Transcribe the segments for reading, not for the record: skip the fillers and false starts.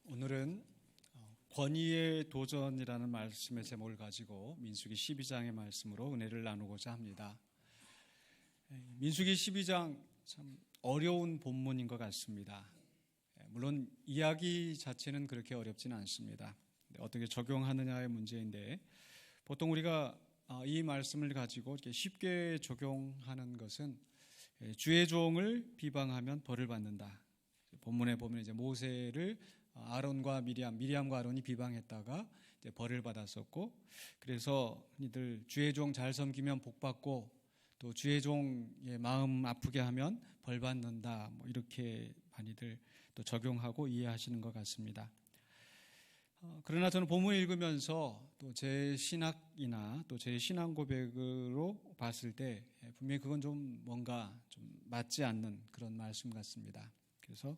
오늘은 권위의 도전이라는 말씀의 제목을 가지고 민수기 12장의 말씀으로 은혜를 나누고자 합니다. 민수기 12장 참 어려운 본문인 것 같습니다. 물론 이야기 자체는 그렇게 어렵지는 않습니다. 어떻게 적용하느냐의 문제인데 보통 우리가 이 말씀을 가지고 이렇게 쉽게 적용하는 것은 주의 종을 비방하면 벌을 받는다. 본문에 보면 이제 모세를 아론과 미리암과 아론이 비방했다가 이제 벌을 받았었고, 그래서 이들 주의 종 잘 섬기면 복 받고 또 주의 종의 마음 아프게 하면 벌 받는다. 이렇게 많이들 또 적용하고 이해하시는 것 같습니다. 그러나 저는 본문을 읽으면서 또 제 신학이나 또 제 신앙 고백으로 봤을 때 분명히 그건 좀 뭔가 좀 맞지 않는 그런 말씀 같습니다. 그래서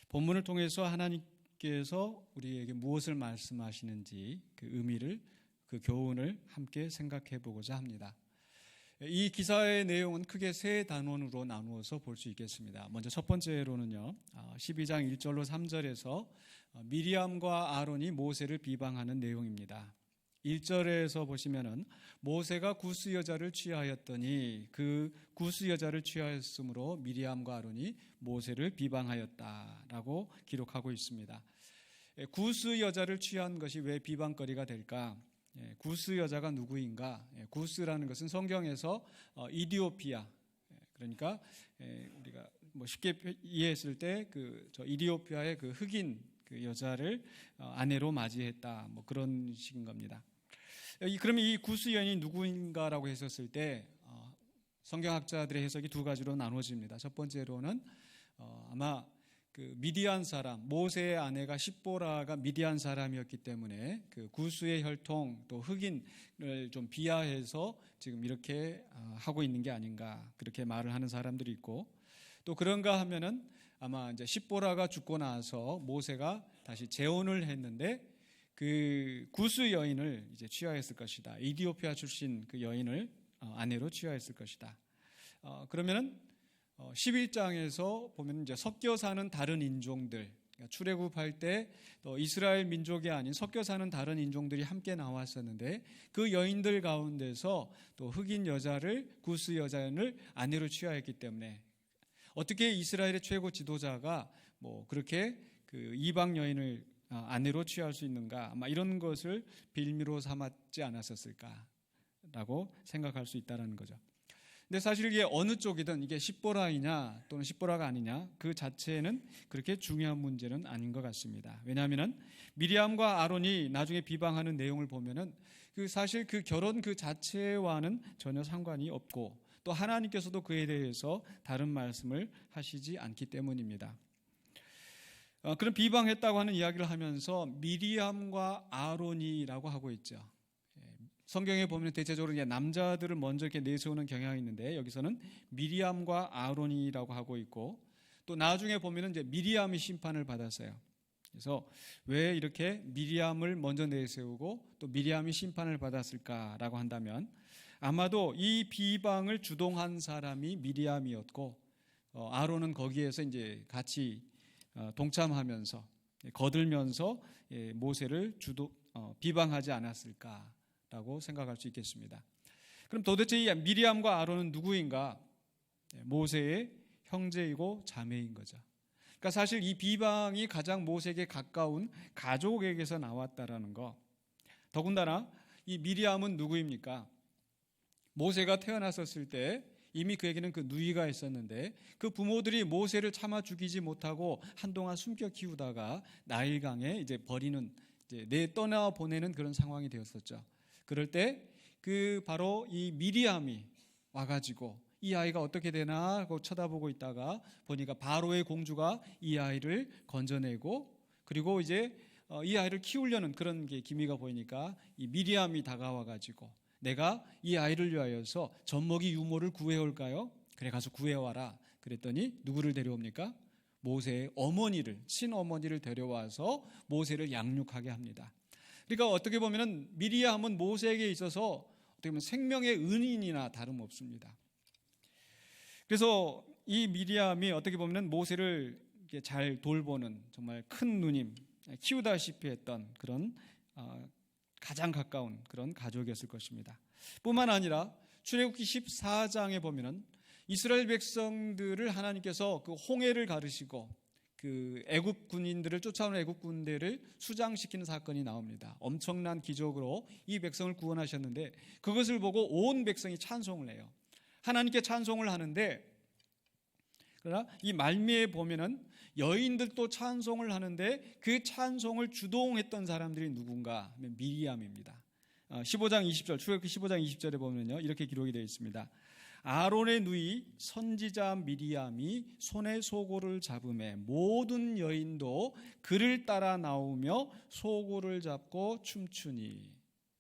본문을 통해서 하나님께서 우리에게 무엇을 말씀하시는지 그 의미를, 그 교훈을 함께 생각해 보고자 합니다. 이 기사의 내용은 크게 세 단원으로 나누어서 볼 수 있겠습니다. 먼저 첫 번째로는요, 12장 1절로 3절에서 미리암과 아론이 모세를 비방하는 내용입니다. 1절에서 보시면은 모세가 구스 여자를 취하였더니 그 구스 여자를 취하였으므로 미리암과 아론이 모세를 비방하였다라고 기록하고 있습니다. 구스 여자를 취한 것이 왜 비방거리가 될까? 구스 여자가 누구인가? 구스라는 것은 성경에서 이디오피아, 그러니까 우리가 쉽게 이해했을 때 저 이디오피아의 그 흑인 그 여자를 아내로 맞이했다, 그런 식인 겁니다. 그러면 이 구스 여인이 누구인가라고 했었을 때 성경학자들의 해석이 두 가지로 나눠집니다. 첫 번째로는 아마 그 미디안 사람, 모세의 아내가 십보라가 미디안 사람이었기 때문에 그 구스의 혈통 또 흑인을 좀 비하해서 지금 이렇게 하고 있는 게 아닌가, 그렇게 말을 하는 사람들이 있고, 또 그런가 하면은 아마 이제 십보라가 죽고 나서 모세가 다시 재혼을 했는데 그 구스 여인을 이제 취하였을 것이다. 이디오피아 출신 그 여인을 아내로 취하였을 것이다. 그러면은 11장에서 보면 이제 섞여 사는 다른 인종들, 출애굽할 때 또 이스라엘 민족이 아닌 섞여 사는 다른 인종들이 함께 나왔었는데 그 여인들 가운데서 또 흑인 여자를, 구스 여자를 아내로 취하였기 때문에 어떻게 이스라엘의 최고 지도자가 그렇게 그 이방 여인을 아내로 취할 수 있는가, 아마 이런 것을 빌미로 삼았지 않았었을까라고 생각할 수 있다는 거죠. 근데 사실 이게 어느 쪽이든 이게 십보라이냐 또는 십보라가 아니냐, 그 자체는 그렇게 중요한 문제는 아닌 것 같습니다. 왜냐하면은 미리암과 아론이 나중에 비방하는 내용을 보면은 그 사실 그 결혼 그 자체와는 전혀 상관이 없고 또 하나님께서도 그에 대해서 다른 말씀을 하시지 않기 때문입니다. 그런 비방했다고 하는 이야기를 하면서 미리암과 아론이라고 하고 있죠. 성경에 보면 대체적으로 이제 남자들을 먼저 이렇게 내세우는 경향이 있는데 여기서는 미리암과 아론이라고 하고 있고, 또 나중에 보면은 이제 미리암이 심판을 받았어요. 그래서 왜 이렇게 미리암을 먼저 내세우고 또 미리암이 심판을 받았을까라고 한다면 아마도 이 비방을 주동한 사람이 미리암이었고 아론은 거기에서 이제 같이 동참하면서 거들면서 모세를 비방하지 않았을까라고 생각할 수 있겠습니다. 그럼 도대체 이 미리암과 아론은 누구인가? 모세의 형제이고 자매인 거죠. 그러니까 사실 이 비방이 가장 모세에게 가까운 가족에게서 나왔다라는 거. 더군다나 이 미리암은 누구입니까? 모세가 태어났었을 때 이미 그에게는 그 누이가 있었는데 그 부모들이 모세를 차마 죽이지 못하고 한동안 숨겨 키우다가 나일강에 이제 버리는, 이제 떠나 보내는 그런 상황이 되었었죠. 그럴 때 그 바로 이 미리암이 와가지고 이 아이가 어떻게 되나 하고 쳐다보고 있다가 보니까 바로의 공주가 이 아이를 건져내고, 그리고 이제 이 아이를 키우려는 그런 게 기미가 보이니까 이 미리암이 다가와가지고 내가 이 아이를 위하여서 젖먹이 유모를 구해올까요? 그래, 가서 구해와라. 그랬더니 누구를 데려옵니까? 모세의 어머니를, 친어머니를 데려와서 모세를 양육하게 합니다. 그러니까 어떻게 보면 미리암은 모세에게 있어서 어떻게 보면 생명의 은인이나 다름없습니다. 그래서 이 미리암이 어떻게 보면 모세를 잘 돌보는 정말 큰 누님, 키우다시피 했던 그런 가장 가까운 그런 가족이었을 것입니다. 뿐만 아니라 출애굽기 14장에 보면은 이스라엘 백성들을 하나님께서 그 홍해를 가르시고 그 애굽 군인들을 쫓아오는 애굽 군대를 수장시키는 사건이 나옵니다. 엄청난 기적으로 이 백성을 구원하셨는데 그것을 보고 온 백성이 찬송을 해요. 하나님께 찬송을 하는데, 그러나 이 말미에 보면은 여인들도 찬송을 하는데 그 찬송을 주동했던 사람들이 누군가 하면 미리암입니다. 15장 20절, 출애굽기 15장 20절에 보면요, 이렇게 기록이 되어 있습니다. 아론의 누이 선지자 미리암이 손에 소고를 잡음에 모든 여인도 그를 따라 나오며 소고를 잡고 춤추니.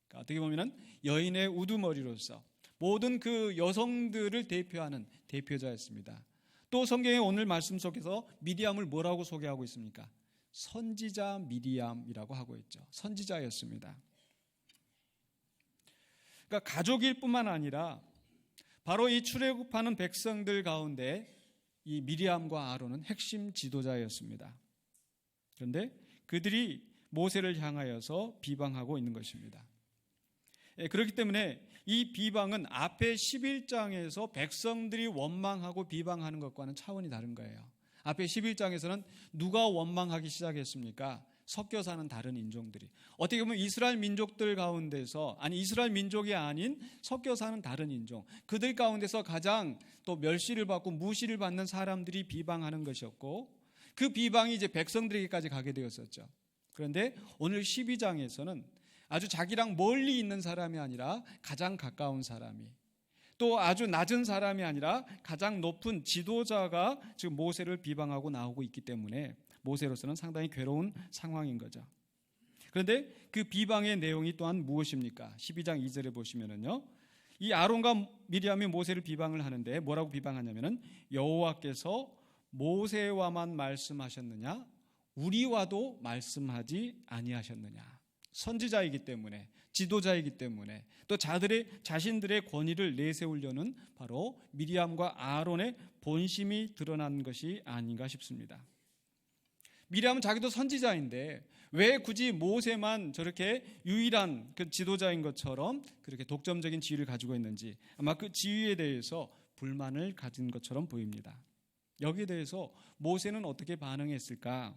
그러니까 어떻게 보면은 여인의 우두머리로서 모든 그 여성들을 대표하는 대표자였습니다. 또 성경의 오늘 말씀 속에서 미리암을 뭐라고 소개하고 있습니까? 선지자 미리암이라고 하고 있죠. 선지자였습니다. 그러니까 가족일 뿐만 아니라 바로 이 출애굽하는 백성들 가운데 이 미리암과 아론은 핵심 지도자였습니다. 그런데 그들이 모세를 향하여서 비방하고 있는 것입니다. 그렇기 때문에 이 비방은 앞에 11장에서 백성들이 원망하고 비방하는 것과는 차원이 다른 거예요. 앞에 11장에서는 누가 원망하기 시작했습니까? 섞여 사는 다른 인종들이. 어떻게 보면 이스라엘 민족들 가운데서, 아니 이스라엘 민족이 아닌 섞여 사는 다른 인종, 그들 가운데서 가장 또 멸시를 받고 무시를 받는 사람들이 비방하는 것이었고, 그 비방이 이제 백성들에게까지 가게 되었었죠. 그런데 오늘 12장에서는 아주 자기랑 멀리 있는 사람이 아니라 가장 가까운 사람이, 또 아주 낮은 사람이 아니라 가장 높은 지도자가 지금 모세를 비방하고 나오고 있기 때문에 모세로서는 상당히 괴로운 상황인 거죠. 그런데 그 비방의 내용이 또한 무엇입니까? 12장 2절에 보시면은요, 이 아론과 미리암이 모세를 비방을 하는데 뭐라고 비방하냐면은 여호와께서 모세와만 말씀하셨느냐? 우리와도 말씀하지 아니하셨느냐? 선지자이기 때문에, 지도자이기 때문에, 또 자신들의 권위를 내세우려는 바로 미리암과 아론의 본심이 드러난 것이 아닌가 싶습니다. 미리암은 자기도 선지자인데 왜 굳이 모세만 저렇게 유일한 그 지도자인 것처럼 그렇게 독점적인 지위를 가지고 있는지, 아마 그 지위에 대해서 불만을 가진 것처럼 보입니다. 여기에 대해서 모세는 어떻게 반응했을까?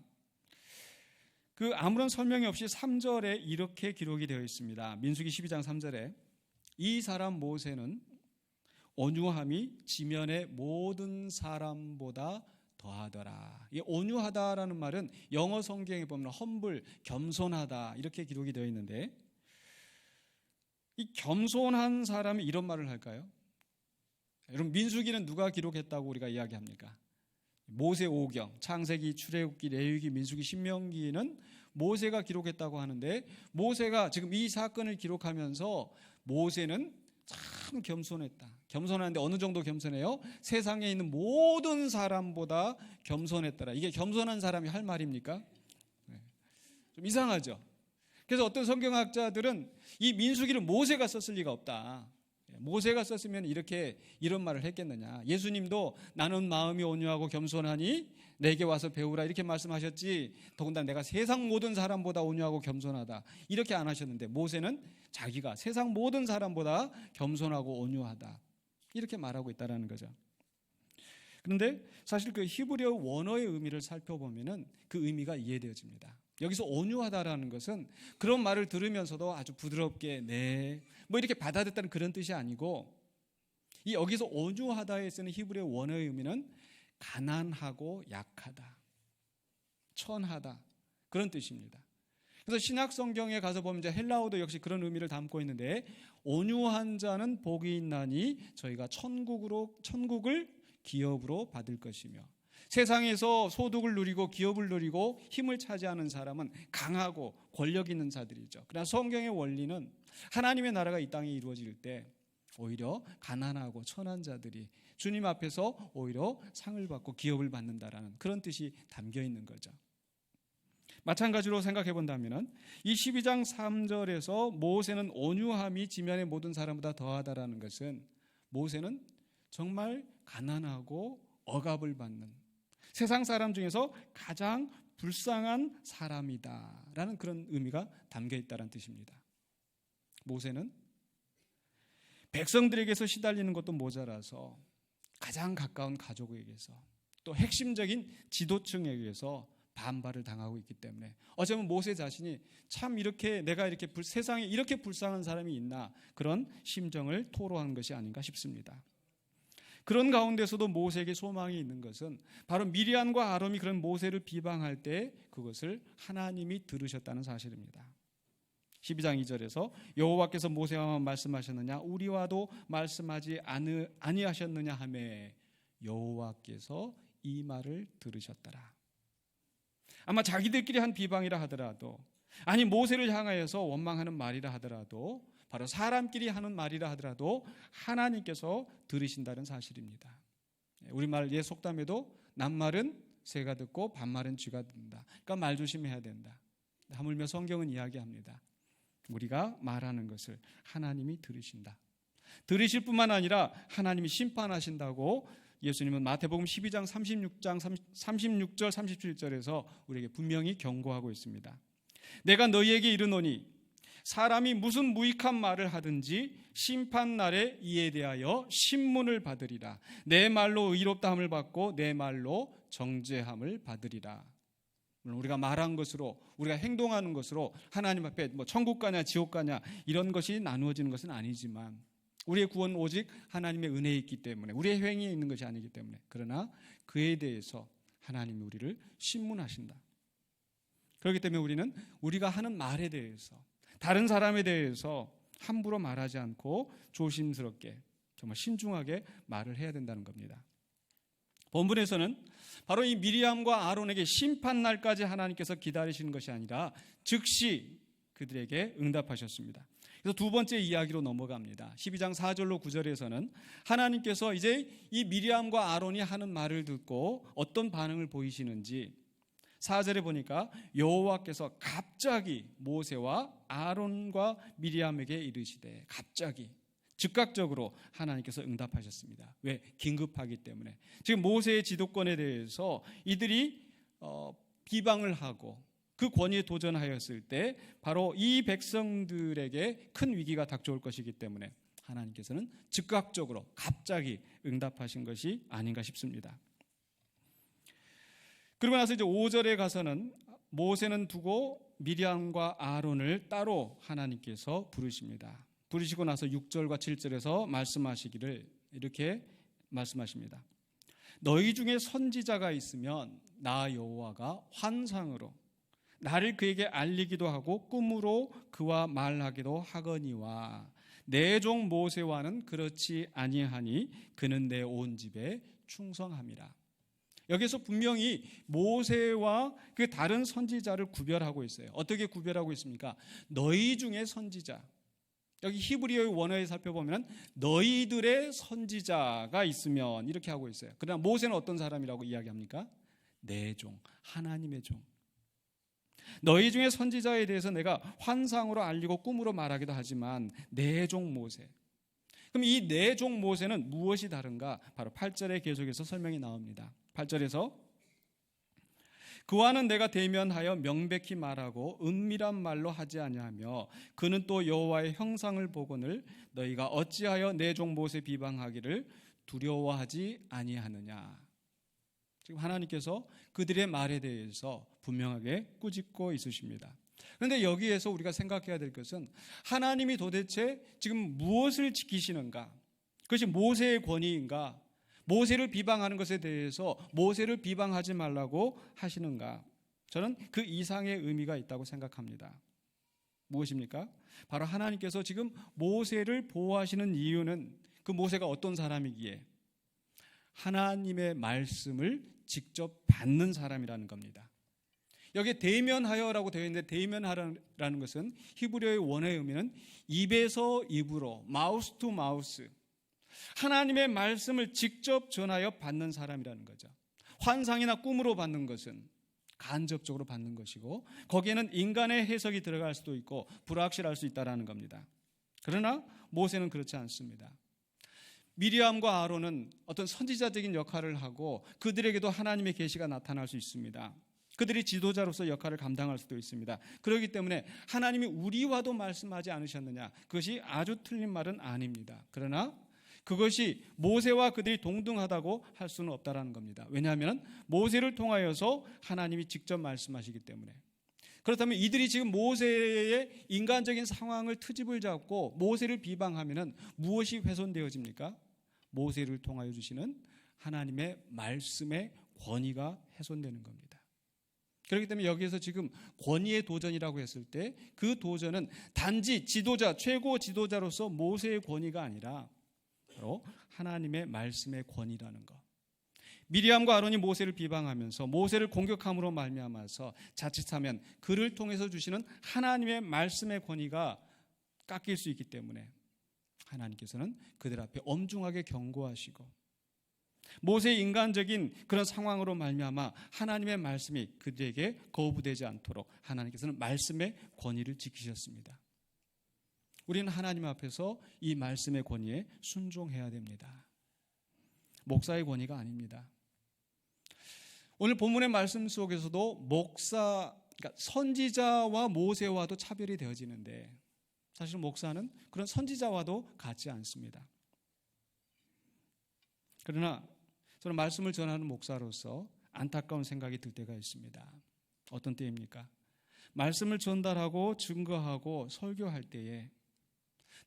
그 아무런 설명이 없이 3절에 이렇게 기록이 되어 있습니다. 민수기 12장 3절에 이 사람 모세는 온유함이 지면의 모든 사람보다 더하더라. 이 온유하다라는 말은 영어 성경에 보면 험블, 겸손하다 이렇게 기록이 되어 있는데, 이 겸손한 사람이 이런 말을 할까요? 여러분, 민수기는 누가 기록했다고 우리가 이야기합니까? 모세 오경, 창세기, 출애굽기, 레위기, 민수기, 신명기는 모세가 기록했다고 하는데, 모세가 지금 이 사건을 기록하면서 모세는 참 겸손했다. 겸손한데 어느 정도 겸손해요? 세상에 있는 모든 사람보다 겸손했더라. 이게 겸손한 사람이 할 말입니까? 좀 이상하죠. 그래서 어떤 성경학자들은 이 민수기를 모세가 썼을 리가 없다. 모세가 썼으면 이런 말을 했겠느냐. 예수님도 나는 마음이 온유하고 겸손하니 내게 와서 배우라 이렇게 말씀하셨지, 더군다나 내가 세상 모든 사람보다 온유하고 겸손하다 이렇게 안 하셨는데, 모세는 자기가 세상 모든 사람보다 겸손하고 온유하다 이렇게 말하고 있다는 거죠. 그런데 사실 그 히브리어 원어의 의미를 살펴보면은 그 의미가 이해되어집니다. 여기서 온유하다라는 것은 그런 말을 들으면서도 아주 부드럽게 뭐 이렇게 받아들였다는 그런 뜻이 아니고, 이 여기서 온유하다에 쓰는 히브리어 원어의 의미는 가난하고 약하다, 천하다 그런 뜻입니다. 그래서 신약 성경에 가서 보면 이제 헬라어도 역시 그런 의미를 담고 있는데, 온유한 자는 복이 있나니 저희가 천국을 기업으로 받을 것이며, 세상에서 소득을 누리고 기업을 누리고 힘을 차지하는 사람은 강하고 권력 있는 자들이죠. 그러나 성경의 원리는 하나님의 나라가 이 땅에 이루어질 때 오히려 가난하고 천한 자들이 주님 앞에서 오히려 상을 받고 기업을 받는다라는 그런 뜻이 담겨 있는 거죠. 마찬가지로 생각해 본다면 이 12장 3절에서 모세는 온유함이 지면의 모든 사람보다 더하다라는 것은, 모세는 정말 가난하고 억압을 받는 세상 사람 중에서 가장 불쌍한 사람이다라는 그런 의미가 담겨 있다는 뜻입니다. 모세는 백성들에게서 시달리는 것도 모자라서 가장 가까운 가족에게서 또 핵심적인 지도층에게서 반발을 당하고 있기 때문에 어쩌면 모세 자신이 참 이렇게 내가 이렇게 세상에 이렇게 불쌍한 사람이 있나 그런 심정을 토로한 것이 아닌가 싶습니다. 그런 가운데서도 모세에게 소망이 있는 것은 바로 미리암과 아론이 그런 모세를 비방할 때 그것을 하나님이 들으셨다는 사실입니다. 12장 2절에서 여호와께서 모세와 말씀하셨느냐 우리와도 말씀하지 아니하셨느냐 하매 여호와께서 이 말을 들으셨더라. 아마 자기들끼리 한 비방이라 하더라도 아니 모세를 향하여서 원망하는 말이라 하더라도 바로 사람끼리 하는 말이라 하더라도 하나님께서 들으신다는 사실입니다. 우리말 옛 속담에도 낱말은 새가 듣고 반말은 쥐가 듣는다. 그러니까 말 조심해야 된다. 하물며 성경은 이야기합니다. 우리가 말하는 것을 하나님이 들으신다. 들으실 뿐만 아니라 하나님이 심판하신다고 예수님은 마태복음 12장 36절 37절에서 우리에게 분명히 경고하고 있습니다. 내가 너희에게 이르노니 사람이 무슨 무익한 말을 하든지 심판날에 이에 대하여 신문을 받으리라. 내 말로 의롭다함을 받고 내 말로 정죄함을 받으리라. 물론 우리가 말한 것으로 우리가 행동하는 것으로 하나님 앞에 천국 가냐 지옥 가냐 이런 것이 나누어지는 것은 아니지만 우리의 구원은 오직 하나님의 은혜에 있기 때문에 우리의 행위에 있는 것이 아니기 때문에 그러나 그에 대해서 하나님이 우리를 신문하신다. 그렇기 때문에 우리는 우리가 하는 말에 대해서 다른 사람에 대해서 함부로 말하지 않고 조심스럽게 정말 신중하게 말을 해야 된다는 겁니다. 본문에서는 바로 이 미리암과 아론에게 심판날까지 하나님께서 기다리시는 것이 아니라 즉시 그들에게 응답하셨습니다. 그래서 두 번째 이야기로 넘어갑니다. 12장 4절로 9절에서는 하나님께서 이제 이 미리암과 아론이 하는 말을 듣고 어떤 반응을 보이시는지 4절에 보니까 여호와께서 갑자기 모세와 아론과 미리암에게 이르시되 갑자기 즉각적으로 하나님께서 응답하셨습니다. 왜? 긴급하기 때문에. 지금 모세의 지도권에 대해서 이들이 비방을 하고 그 권위에 도전하였을 때 바로 이 백성들에게 큰 위기가 닥쳐올 것이기 때문에 하나님께서는 즉각적으로 갑자기 응답하신 것이 아닌가 싶습니다. 그러고 나서 이제 5절에 가서는 모세는 두고 미리암과 아론을 따로 하나님께서 부르십니다. 부르시고 나서 6절과 7절에서 말씀하시기를 이렇게 말씀하십니다. 너희 중에 선지자가 있으면 나 여호와가 환상으로 나를 그에게 알리기도 하고 꿈으로 그와 말하기도 하거니와 내 종 모세와는 그렇지 아니하니 그는 내 온 집에 충성함이라. 여기서 분명히 모세와 그 다른 선지자를 구별하고 있어요. 어떻게 구별하고 있습니까? 너희 중에 선지자. 여기 히브리어의 원어에 살펴보면 너희들의 선지자가 있으면 이렇게 하고 있어요. 그러나 모세는 어떤 사람이라고 이야기합니까? 내 종, 하나님의 종. 너희 중에 선지자에 대해서 내가 환상으로 알리고 꿈으로 말하기도 하지만 내 종 모세. 그럼 이 내 종 모세는 무엇이 다른가? 바로 8절에 계속해서 설명이 나옵니다. 8절에서 그와는 내가 대면하여 명백히 말하고 은밀한 말로 하지 아니하며 그는 또 여호와의 형상을 보거늘 너희가 어찌하여 내 종 모세 비방하기를 두려워하지 아니하느냐. 지금 하나님께서 그들의 말에 대해서 분명하게 꾸짖고 있으십니다. 그런데 여기에서 우리가 생각해야 될 것은 하나님이 도대체 지금 무엇을 지키시는가? 그것이 모세의 권위인가? 모세를 비방하는 것에 대해서 모세를 비방하지 말라고 하시는가? 저는 그 이상의 의미가 있다고 생각합니다. 무엇입니까? 바로 하나님께서 지금 모세를 보호하시는 이유는 그 모세가 어떤 사람이기에 하나님의 말씀을 직접 받는 사람이라는 겁니다. 여기에 대면하여라고 되어 있는데 대면하라는 것은 히브리어의 원어의 의미는 입에서 입으로 마우스 투 마우스 하나님의 말씀을 직접 전하여 받는 사람이라는 거죠. 환상이나 꿈으로 받는 것은 간접적으로 받는 것이고 거기에는 인간의 해석이 들어갈 수도 있고 불확실할 수 있다는 겁니다. 그러나 모세는 그렇지 않습니다. 미리암과 아론은 어떤 선지자적인 역할을 하고 그들에게도 하나님의 계시가 나타날 수 있습니다. 그들이 지도자로서 역할을 감당할 수도 있습니다. 그렇기 때문에 하나님이 우리와도 말씀하지 않으셨느냐? 그것이 아주 틀린 말은 아닙니다. 그러나 그것이 모세와 그들이 동등하다고 할 수는 없다라는 겁니다. 왜냐하면 모세를 통하여서 하나님이 직접 말씀하시기 때문에. 그렇다면 이들이 지금 모세의 인간적인 상황을 트집을 잡고 모세를 비방하면은 무엇이 훼손되어집니까? 모세를 통하여 주시는 하나님의 말씀의 권위가 훼손되는 겁니다. 그렇기 때문에 여기에서 지금 권위의 도전이라고 했을 때 그 도전은 단지 지도자, 최고 지도자로서 모세의 권위가 아니라 바로 하나님의 말씀의 권위라는 것. 미리암과 아론이 모세를 비방하면서 모세를 공격함으로 말미암아서 자칫하면 그를 통해서 주시는 하나님의 말씀의 권위가 깎일 수 있기 때문에 하나님께서는 그들 앞에 엄중하게 경고하시고 모세의 인간적인 그런 상황으로 말미암아 하나님의 말씀이 그들에게 거부되지 않도록 하나님께서는 말씀의 권위를 지키셨습니다. 우리는 하나님 앞에서 이 말씀의 권위에 순종해야 됩니다. 목사의 권위가 아닙니다. 오늘 본문의 말씀 속에서도 그러니까 선지자와 모세와도 차별이 되어지는데 사실 목사는 그런 선지자와도 같지 않습니다. 그러나 저는 말씀을 전하는 목사로서 안타까운 생각이 들 때가 있습니다. 어떤 때입니까? 말씀을 전달하고 증거하고 설교할 때에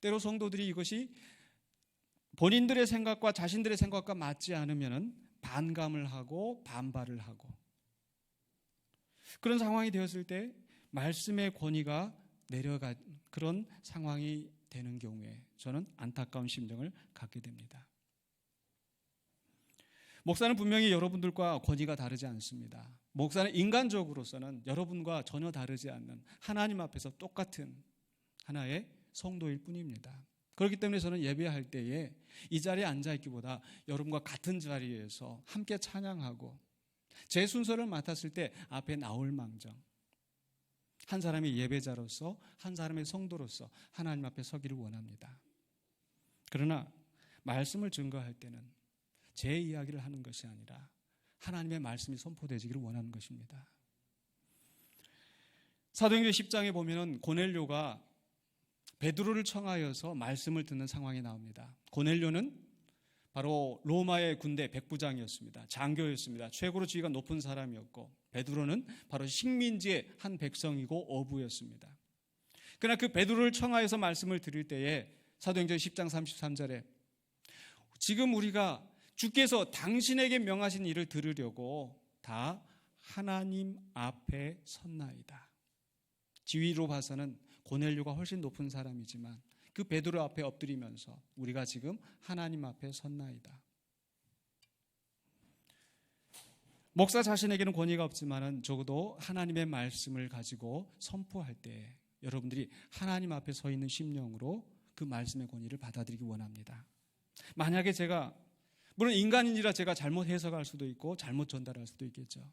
때로 성도들이 이것이 본인들의 생각과 자신들의 생각과 맞지 않으면 반감을 하고 반발을 하고 그런 상황이 되었을 때 말씀의 권위가 내려가 그런 상황이 되는 경우에 저는 안타까운 심정을 갖게 됩니다. 목사는 분명히 여러분들과 권위가 다르지 않습니다. 목사는 인간적으로서는 여러분과 전혀 다르지 않는 하나님 앞에서 똑같은 하나의 성도일 뿐입니다. 그렇기 때문에 저는 예배할 때에 이 자리에 앉아있기보다 여러분과 같은 자리에서 함께 찬양하고 제 순서를 맡았을 때 앞에 나올 망정 한 사람의 예배자로서 한 사람의 성도로서 하나님 앞에 서기를 원합니다. 그러나 말씀을 증거할 때는 제 이야기를 하는 것이 아니라 하나님의 말씀이 선포되기를 원하는 것입니다. 사도행전 10장에 보면은 고넬료가 베드로를 청하여서 말씀을 듣는 상황이 나옵니다. 고넬료는 바로 로마의 군대 백부장이었습니다. 장교였습니다. 최고로 지위가 높은 사람이었고 베드로는 바로 식민지의 한 백성이고 어부였습니다. 그러나 그 베드로를 청하여서 말씀을 드릴 때에 사도행전 10장 33절에 지금 우리가 주께서 당신에게 명하신 일을 들으려고 다 하나님 앞에 섰나이다. 지위로 봐서는 고넬료가 훨씬 높은 사람이지만 그 베드로 앞에 엎드리면서 우리가 지금 하나님 앞에 섰나이다. 목사 자신에게는 권위가 없지만은 적어도 하나님의 말씀을 가지고 선포할 때 여러분들이 하나님 앞에 서 있는 심령으로 그 말씀의 권위를 받아들이기 원합니다. 만약에 제가 물론 인간인이라 제가 잘못 해석할 수도 있고 잘못 전달할 수도 있겠죠.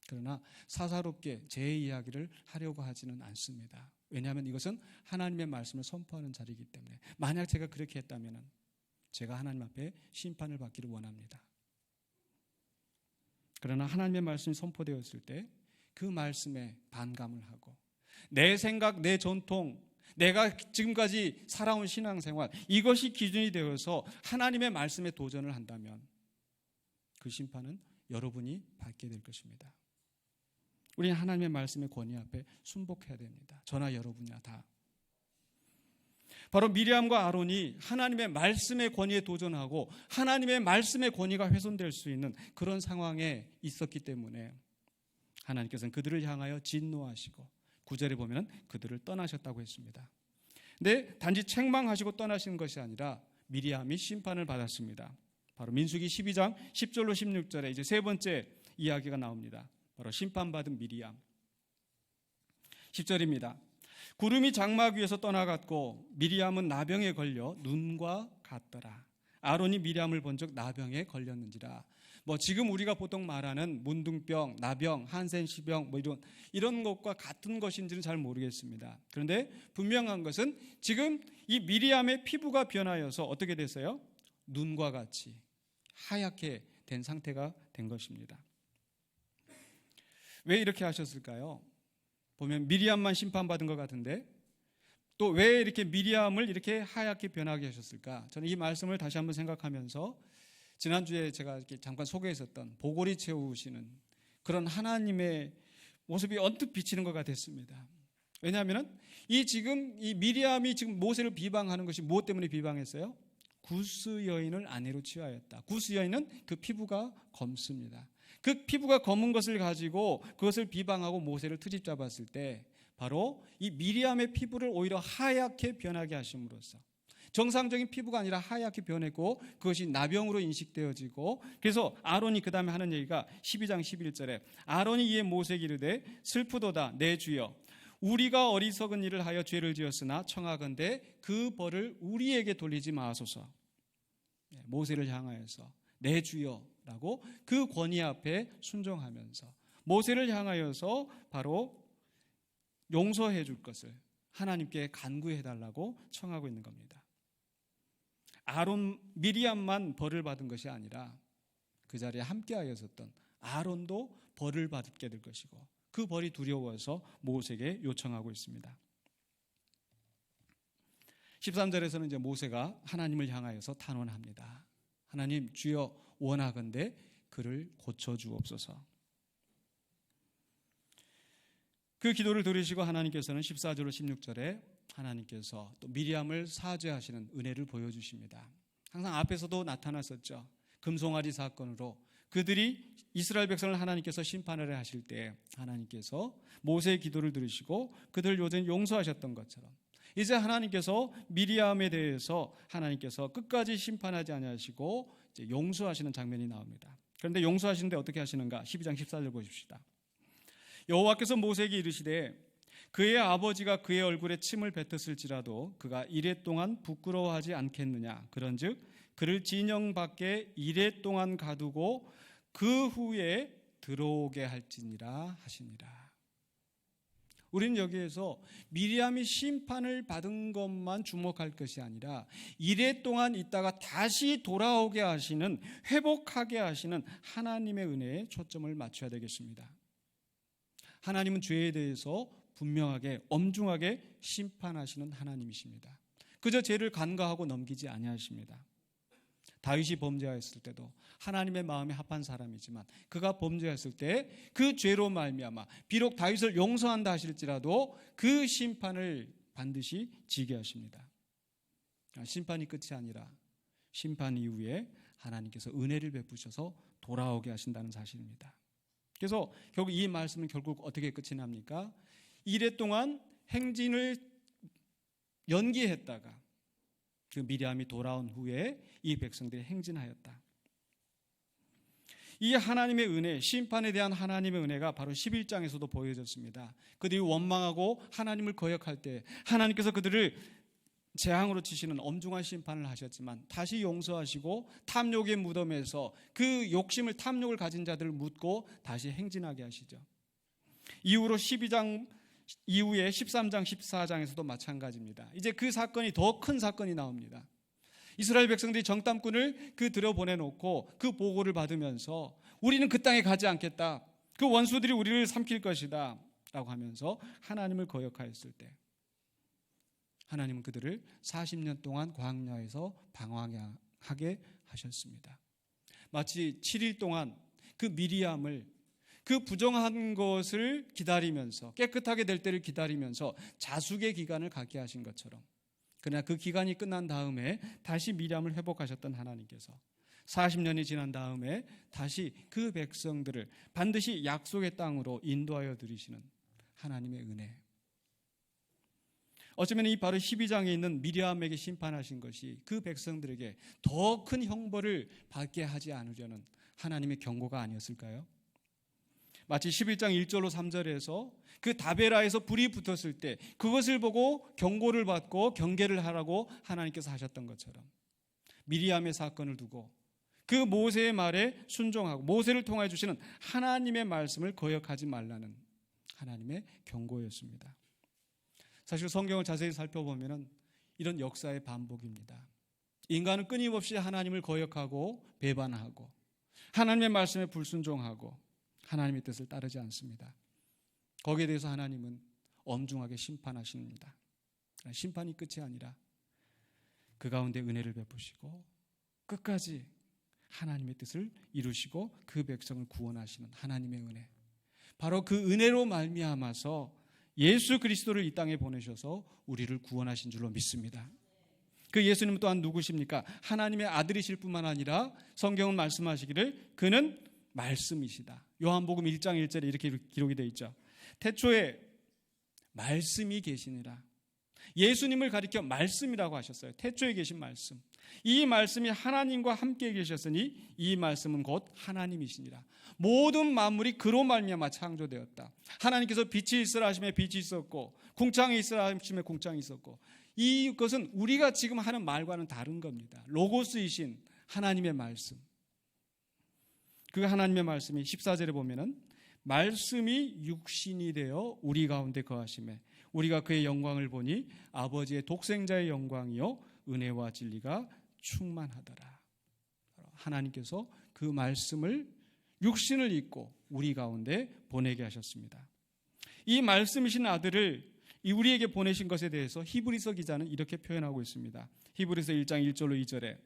그러나 사사롭게 제 이야기를 하려고 하지는 않습니다. 왜냐하면 이것은 하나님의 말씀을 선포하는 자리이기 때문에 만약 제가 그렇게 했다면 제가 하나님 앞에 심판을 받기를 원합니다. 그러나 하나님의 말씀이 선포되었을 때 그 말씀에 반감을 하고 내 생각, 내 전통, 내가 지금까지 살아온 신앙생활 이것이 기준이 되어서 하나님의 말씀에 도전을 한다면 그 심판은 여러분이 받게 될 것입니다. 우리는 하나님의 말씀의 권위 앞에 순복해야 됩니다. 저나 여러분이나 다. 바로 미리암과 아론이 하나님의 말씀의 권위에 도전하고 하나님의 말씀의 권위가 훼손될 수 있는 그런 상황에 있었기 때문에 하나님께서는 그들을 향하여 진노하시고 9절에 보면 그들을 떠나셨다고 했습니다. 근데 단지 책망하시고 떠나신 것이 아니라 미리암이 심판을 받았습니다. 바로 민수기 12장 10절로 16절에 이제 세 번째 이야기가 나옵니다. 바로 심판받은 미리암. 10절입니다. 구름이 장막 위에서 떠나갔고 미리암은 나병에 걸려 눈과 같더라. 아론이 미리암을 본즉 나병에 걸렸는지라. 지금 우리가 보통 말하는 문둥병, 나병, 한센시병 이런 것과 같은 것인지는 잘 모르겠습니다. 그런데 분명한 것은 지금 이 미리암의 피부가 변하여서 어떻게 됐어요? 눈과 같이 하얗게 된 상태가 된 것입니다. 왜 이렇게 하셨을까요? 보면 미리암만 심판받은 것 같은데 또 왜 이렇게 미리암을 이렇게 하얗게 변하게 하셨을까? 저는 이 말씀을 다시 한번 생각하면서 지난주에 제가 이렇게 잠깐 소개했었던 보골이 채우시는 그런 하나님의 모습이 언뜻 비치는 것 같았습니다. 왜냐하면 지금 이 미리암이 지금 모세를 비방하는 것이 무엇 때문에 비방했어요? 구스 여인을 아내로 취하였다. 구스 여인은 그 피부가 검습니다. 그 피부가 검은 것을 가지고 그것을 비방하고 모세를 트집 잡았을 때 바로 이 미리암의 피부를 오히려 하얗게 변하게 하심으로써 정상적인 피부가 아니라 하얗게 변했고 그것이 나병으로 인식되어지고 그래서 아론이 그 다음에 하는 얘기가 12장 11절에 아론이 이에 모세에게 이르되 슬프도다 내 주여 우리가 어리석은 일을 하여 죄를 지었으나 청하건대 그 벌을 우리에게 돌리지 마소서. 모세를 향하여서 내 주여라고 그 권위 앞에 순종하면서 모세를 향하여서 바로 용서해 줄 것을 하나님께 간구해 달라고 청하고 있는 겁니다. 아론 미리암만 벌을 받은 것이 아니라 그 자리에 함께하여 있었던 아론도 벌을 받게 될 것이고 그 벌이 두려워서 모세에게 요청하고 있습니다. 13절에서는 이제 모세가 하나님을 향하여서 탄원합니다. 하나님 주여 원하건대 그를 고쳐 주옵소서. 그 기도를 들으시고 하나님께서는 14절로 16절에 하나님께서 또 미리암을 사죄하시는 은혜를 보여주십니다. 항상 앞에서도 나타났었죠. 금송아지 사건으로 그들이 이스라엘 백성을 하나님께서 심판을 하실 때 하나님께서 모세의 기도를 들으시고 그들을 요즘 용서하셨던 것처럼 이제 하나님께서 미리암에 대해서 하나님께서 끝까지 심판하지 아니하시고 이제 용서하시는 장면이 나옵니다. 그런데 용서하시는데 어떻게 하시는가? 12장 14절 보십시다. 여호와께서 모세에게 이르시되 그의 아버지가 그의 얼굴에 침을 뱉었을지라도 그가 이레 동안 부끄러워하지 않겠느냐? 그런즉 그를 진영 밖에 이레 동안 가두고 그 후에 들어오게 할지니라 하시니라. 우리는 여기에서 미리암이 심판을 받은 것만 주목할 것이 아니라 이레 동안 있다가 다시 돌아오게 하시는 회복하게 하시는 하나님의 은혜에 초점을 맞춰야 되겠습니다. 하나님은 죄에 대해서 분명하게 엄중하게 심판하시는 하나님이십니다. 그저 죄를 간과하고 넘기지 아니하십니다. 다윗이 범죄하였을 때도 하나님의 마음에 합한 사람이지만 그가 범죄했을 때 그 죄로 말미암아 비록 다윗을 용서한다 하실지라도 그 심판을 반드시 지게 하십니다. 심판이 끝이 아니라 심판 이후에 하나님께서 은혜를 베푸셔서 돌아오게 하신다는 사실입니다. 그래서 결국 이 말씀은 결국 어떻게 끝이 납니까? 이래 동안 행진을 연기했다가 그 미리암이 돌아온 후에 이 백성들이 행진하였다. 이 하나님의 은혜, 심판에 대한 하나님의 은혜가 바로 11장에서도 보여졌습니다. 그들이 원망하고 하나님을 거역할 때 하나님께서 그들을 재앙으로 치시는 엄중한 심판을 하셨지만 다시 용서하시고 탐욕의 무덤에서 그 욕심을 탐욕을 가진 자들을 묻고 다시 행진하게 하시죠. 이후로 12장 이후에 13장 14장에서도 마찬가지입니다. 이제 그 사건이 더 큰 사건이 나옵니다. 이스라엘 백성들이 정탐꾼을 들여보내놓고 그 보고를 받으면서 우리는 그 땅에 가지 않겠다. 그 원수들이 우리를 삼킬 것이다 라고 하면서 하나님을 거역하였을 때 하나님은 그들을 40년 동안 광야에서 방황하게 하셨습니다. 마치 7일 동안 그 미리암을 그 부정한 것을 기다리면서 깨끗하게 될 때를 기다리면서 자숙의 기간을 갖게 하신 것처럼 그러나 그 기간이 끝난 다음에 다시 미리암을 회복하셨던 하나님께서 40년이 지난 다음에 다시 그 백성들을 반드시 약속의 땅으로 인도하여 들이시는 하나님의 은혜. 어쩌면 이 바로 12장에 있는 미리암에게 심판하신 것이 그 백성들에게 더 큰 형벌을 받게 하지 않으려는 하나님의 경고가 아니었을까요? 마치 11장 1절로 3절에서 그 다베라에서 불이 붙었을 때 그것을 보고 경고를 받고 경계를 하라고 하나님께서 하셨던 것처럼 미리암의 사건을 두고 그 모세의 말에 순종하고 모세를 통해 주시는 하나님의 말씀을 거역하지 말라는 하나님의 경고였습니다. 사실 성경을 자세히 살펴보면 이런 역사의 반복입니다. 인간은 끊임없이 하나님을 거역하고 배반하고 하나님의 말씀에 불순종하고 하나님의 뜻을 따르지 않습니다. 거기에 대해서 하나님은 엄중하게 심판하십니다. 심판이 끝이 아니라 그 가운데 은혜를 베푸시고 끝까지 하나님의 뜻을 이루시고 그 백성을 구원하시는 하나님의 은혜, 바로 그 은혜로 말미암아서 예수 그리스도를 이 땅에 보내셔서 우리를 구원하신 줄로 믿습니다. 그 예수님 또한 누구십니까? 하나님의 아들이실 뿐만 아니라 성경은 말씀하시기를 그는 말씀이시다. 요한복음 1장 1절에 이렇게 기록이 되어 있죠. 태초에 말씀이 계시니라. 예수님을 가리켜 말씀이라고 하셨어요. 태초에 계신 말씀. 이 말씀이 하나님과 함께 계셨으니 이 말씀은 곧 하나님이시니라. 모든 만물이 그로 말미암아 창조되었다. 하나님께서 빛이 있으라 하심에 빛이 있었고 궁창이 있으라 하심에 궁창이 있었고, 이것은 우리가 지금 하는 말과는 다른 겁니다. 로고스이신 하나님의 말씀, 그 하나님의 말씀이 14절에 보면은 말씀이 육신이 되어 우리 가운데 거하심에 우리가 그의 영광을 보니 아버지의 독생자의 영광이요 은혜와 진리가 충만하더라. 하나님께서 그 말씀을 육신을 입고 우리 가운데 보내게 하셨습니다. 이 말씀이신 아들을 우리에게 보내신 것에 대해서 히브리서 기자는 이렇게 표현하고 있습니다. 히브리서 1장 1절로 2절에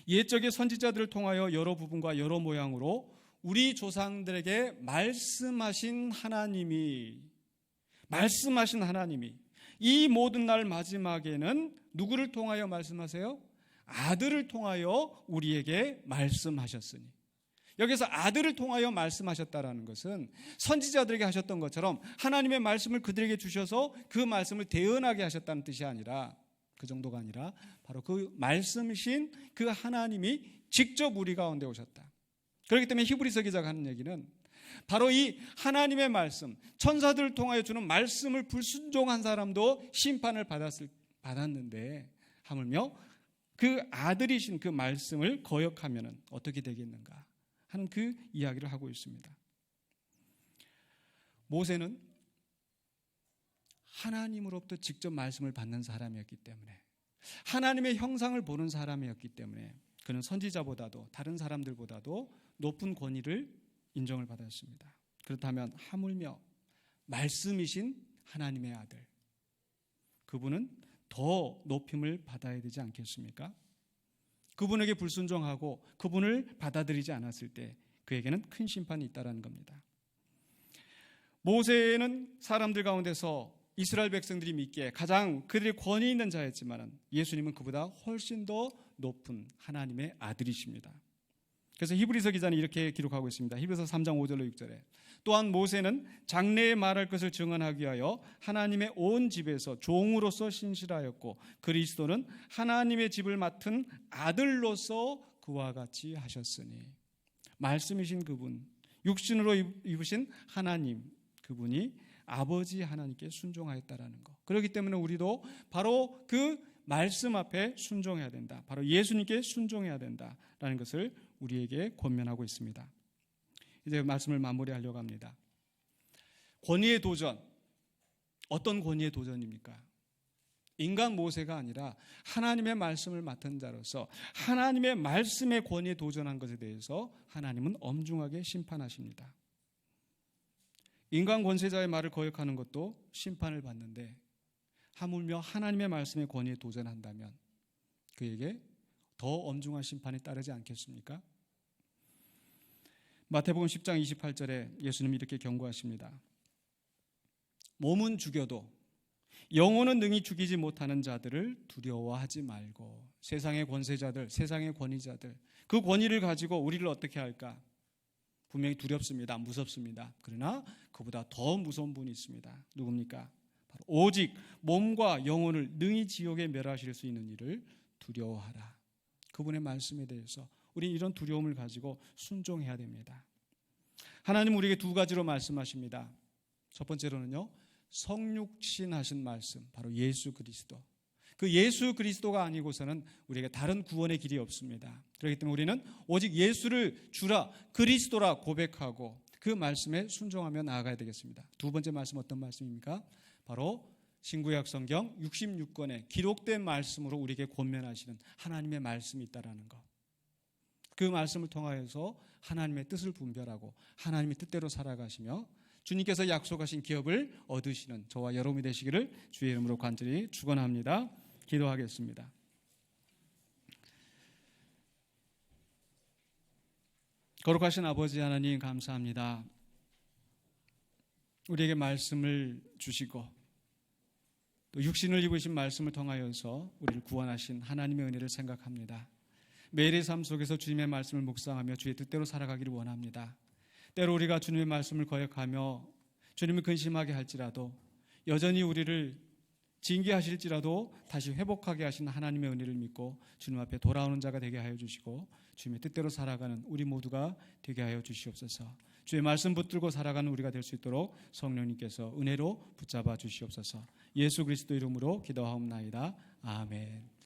옛적의 선지자들을 통하여 여러 부분과 여러 모양으로 우리 조상들에게 말씀하신 하나님이 이 모든 날 마지막에는 누구를 통하여 말씀하세요? 아들을 통하여 우리에게 말씀하셨으니. 여기서 아들을 통하여 말씀하셨다라는 것은 선지자들에게 하셨던 것처럼 하나님의 말씀을 그들에게 주셔서 그 말씀을 대언하게 하셨다는 뜻이 아니라, 그 정도가 아니라 바로 그 말씀이신 그 하나님이 직접 우리 가운데 오셨다. 그렇기 때문에 히브리서 기자가 하는 얘기는 바로 이 하나님의 말씀, 천사들을 통하여 주는 말씀을 불순종한 사람도 심판을 받았는데 하물며 그 아들이신 그 말씀을 거역하면 어떻게 되겠는가 하는 그 이야기를 하고 있습니다. 모세는 하나님으로부터 직접 말씀을 받는 사람이었기 때문에, 하나님의 형상을 보는 사람이었기 때문에 그는 선지자보다도 다른 사람들보다도 높은 권위를 인정을 받았습니다. 그렇다면 하물며 말씀이신 하나님의 아들, 그분은 더 높임을 받아야 되지 않겠습니까? 그분에게 불순종하고 그분을 받아들이지 않았을 때 그에게는 큰 심판이 있다는 겁니다. 모세는 사람들 가운데서 이스라엘 백성들이 믿기에 가장 그들의 권위 있는 자였지만 예수님은 그보다 훨씬 더 높은 하나님의 아들이십니다. 그래서 히브리서 기자는 이렇게 기록하고 있습니다. 히브리서 3장 5절로 6절에 또한 모세는 장래에 말할 것을 증언하기 위하여 하나님의 온 집에서 종으로서 신실하였고 그리스도는 하나님의 집을 맡은 아들로서 그와 같이 하셨으니. 말씀이신 그분, 육신으로 입으신 하나님, 그분이 아버지 하나님께 순종하였다라는 것. 그렇기 때문에 우리도 바로 그 말씀 앞에 순종해야 된다. 바로 예수님께 순종해야 된다라는 것을 우리에게 권면하고 있습니다. 이제 말씀을 마무리하려고 합니다. 권위의 도전, 어떤 권위의 도전입니까? 인간 모세가 아니라 하나님의 말씀을 맡은 자로서 하나님의 말씀의 권위에 도전한 것에 대해서 하나님은 엄중하게 심판하십니다. 인간 권세자의 말을 거역하는 것도 심판을 받는데 하물며 하나님의 말씀의 권위에 도전한다면 그에게 더 엄중한 심판이 따르지 않겠습니까? 마태복음 10장 28절에 예수님이 이렇게 경고하십니다. 몸은 죽여도 영혼은 능히 죽이지 못하는 자들을 두려워하지 말고. 세상의 권세자들, 세상의 권위자들, 그 권위를 가지고 우리를 어떻게 할까? 분명히 두렵습니다. 무섭습니다. 그러나 그보다 더 무서운 분이 있습니다. 누굽니까? 바로 오직 몸과 영혼을 능히 지옥에 멸하실 수 있는 이를 두려워하라. 그분의 말씀에 대해서 우리 이런 두려움을 가지고 순종해야 됩니다. 하나님 우리에게 두 가지로 말씀하십니다. 첫 번째로는요, 성육신 하신 말씀, 바로 예수 그리스도. 그 예수 그리스도가 아니고서는 우리에게 다른 구원의 길이 없습니다. 그렇기 때문에 우리는 오직 예수를 주라, 그리스도라 고백하고 그 말씀에 순종하며 나아가야 되겠습니다. 두 번째 말씀 어떤 말씀입니까? 바로 신구약 성경 66권에 기록된 말씀으로 우리에게 권면하시는 하나님의 말씀이 있다라는 것. 그 말씀을 통하여서 하나님의 뜻을 분별하고 하나님의 뜻대로 살아가시며 주님께서 약속하신 기업을 얻으시는 저와 여러분이 되시기를 주의 이름으로 간절히 축원합니다. 기도하겠습니다. 거룩하신 아버지 하나님 감사합니다. 우리에게 말씀을 주시고 또 육신을 입으신 말씀을 통하여서 우리를 구원하신 하나님의 은혜를 생각합니다. 매일의 삶 속에서 주님의 말씀을 묵상하며 주의 뜻대로 살아가기를 원합니다. 때로 우리가 주님의 말씀을 거역하며 주님을 근심하게 할지라도 여전히 우리를 징계하실지라도 다시 회복하게 하신 하나님의 은혜를 믿고 주님 앞에 돌아오는 자가 되게 하여 주시고 주님의 뜻대로 살아가는 우리 모두가 되게 하여 주시옵소서. 주의 말씀 붙들고 살아가는 우리가 될 수 있도록 성령님께서 은혜로 붙잡아 주시옵소서. 예수 그리스도 이름으로 기도하옵나이다. 아멘.